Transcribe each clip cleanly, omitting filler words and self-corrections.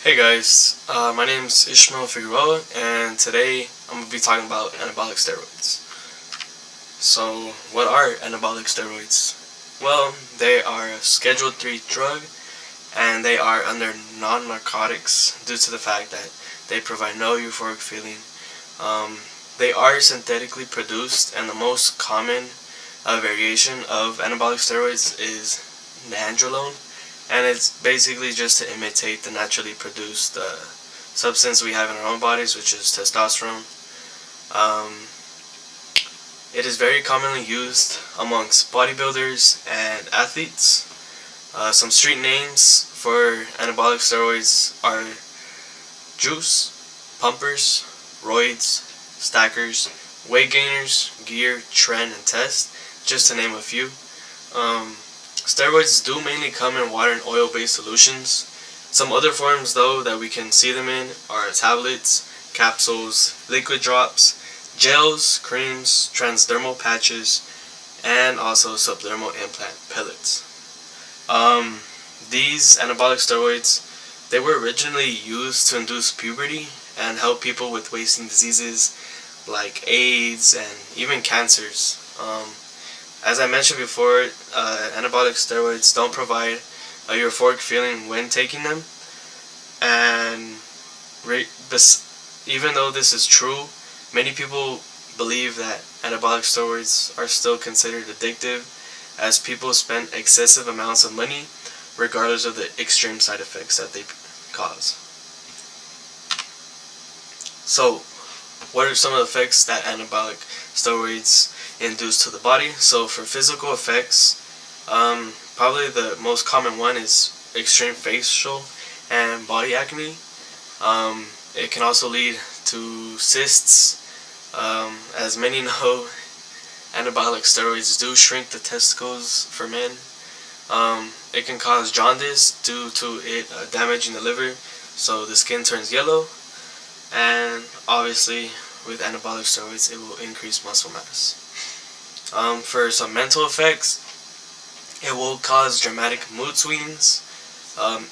Hey guys, my name is Ishmael Figueroa, and today I'm going to be talking about anabolic steroids. So, what are anabolic steroids? Well, they are a Schedule 3 drug, and they are under non-narcotics due to the fact that they provide no euphoric feeling. They are synthetically produced, and the most common variation of anabolic steroids is nandrolone, and it's basically just to imitate the naturally produced substance we have in our own bodies, which is testosterone. Um, it is very commonly used amongst bodybuilders and athletes. Some street names for anabolic steroids are juice, pumpers, roids, stackers, weight gainers, gear, trend, and test, just to name a few. Steroids do mainly come in water and oil-based solutions. Some other forms, though, that we can see them in are tablets, capsules, liquid drops, gels, creams, transdermal patches, and also subdermal implant pellets. These anabolic steroids, they were originally used to induce puberty and help people with wasting diseases like AIDS and even cancers. As I mentioned before, anabolic steroids don't provide a euphoric feeling when taking them, and even though this is true, many people believe that anabolic steroids are still considered addictive, as people spend excessive amounts of money regardless of the extreme side effects that they cause. So, what are some of the effects that anabolic steroids induce to the body? So for physical effects, probably the most common one is extreme facial and body acne. It can also lead to cysts. As many know, anabolic steroids do shrink the testicles for men. It can cause jaundice due to it damaging the liver, so the skin turns yellow. And obviously, with anabolic steroids, it will increase muscle mass. For some mental effects, it will cause dramatic mood swings,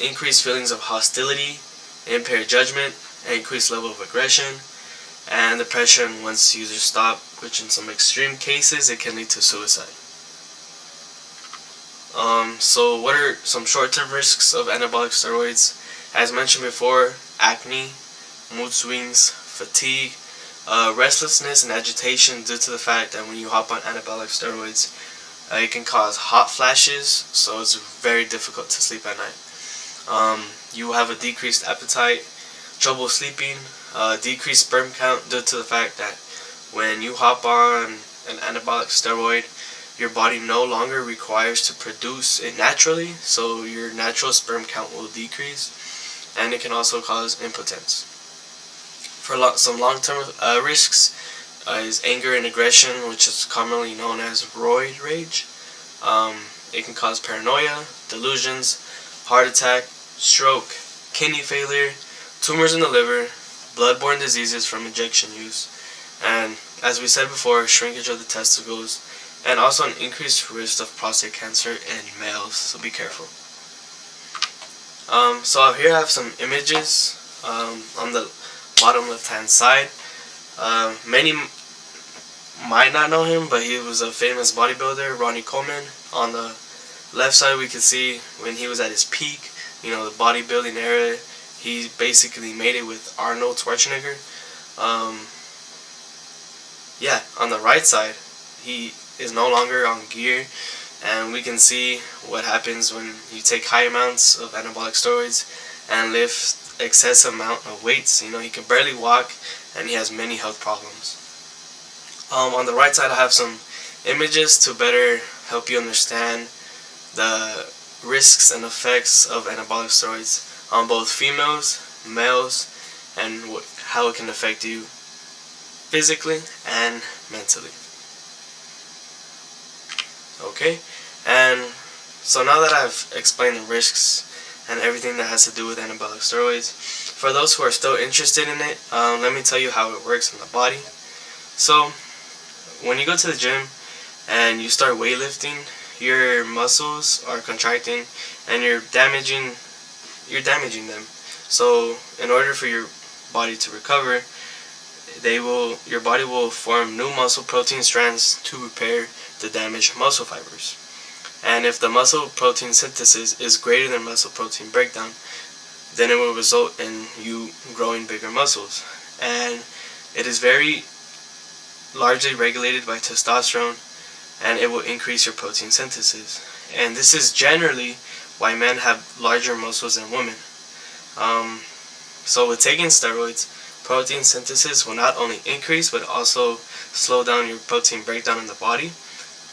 increased feelings of hostility, impaired judgment, increased level of aggression, and depression once users stop, which in some extreme cases, it can lead to suicide. So what are some short-term risks of anabolic steroids? As mentioned before, acne, mood swings, fatigue, restlessness and agitation due to the fact that when you hop on anabolic steroids, it can cause hot flashes, so it's very difficult to sleep at night. You have a decreased appetite, trouble sleeping, decreased sperm count due to the fact that when you hop on an anabolic steroid, your body no longer requires to produce it naturally, so your natural sperm count will decrease, and it can also cause impotence. For some long-term risks is anger and aggression, which is commonly known as roid rage. It can cause paranoia, delusions, heart attack, stroke, kidney failure, tumors in the liver, blood-borne diseases from injection use, and as we said before, shrinkage of the testicles, and also an increased risk of prostate cancer in males, so be careful. So here I have some images on the bottom left hand side. Many might not know him, but he was a famous bodybuilder, Ronnie Coleman. On the left side we can see when he was at his peak, the bodybuilding era. He basically made it with Arnold Schwarzenegger. On the right side, he is no longer on gear, and we can see what happens when you take high amounts of anabolic steroids and lift excessive amount of weights. He can barely walk, and he has many health problems. On the right side, I have some images to better help you understand the risks and effects of anabolic steroids on both females, males, and how it can affect you physically and mentally. Okay, and so now that I've explained the risks and everything that has to do with anabolic steroids, for those who are still interested in it, let me tell you how it works in the body. So when you go to the gym and you start weightlifting, your muscles are contracting and you're damaging them. So in order for your body to recover, your body will form new muscle protein strands to repair the damaged muscle fibers. And if the muscle protein synthesis is greater than muscle protein breakdown, then it will result in you growing bigger muscles. And it is very largely regulated by testosterone, and it will increase your protein synthesis. And this is generally why men have larger muscles than women. So with taking steroids, protein synthesis will not only increase but also slow down your protein breakdown in the body,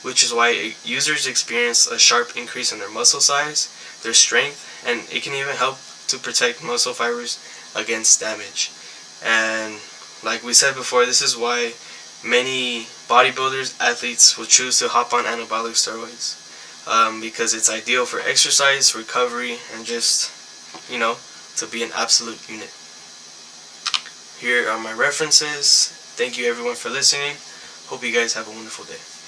which is why users experience a sharp increase in their muscle size, their strength, and it can even help to protect muscle fibers against damage. And like we said before, this is why many bodybuilders, athletes will choose to hop on anabolic steroids, because it's ideal for exercise, recovery, and just, to be an absolute unit. Here are my references. Thank you everyone for listening. Hope you guys have a wonderful day.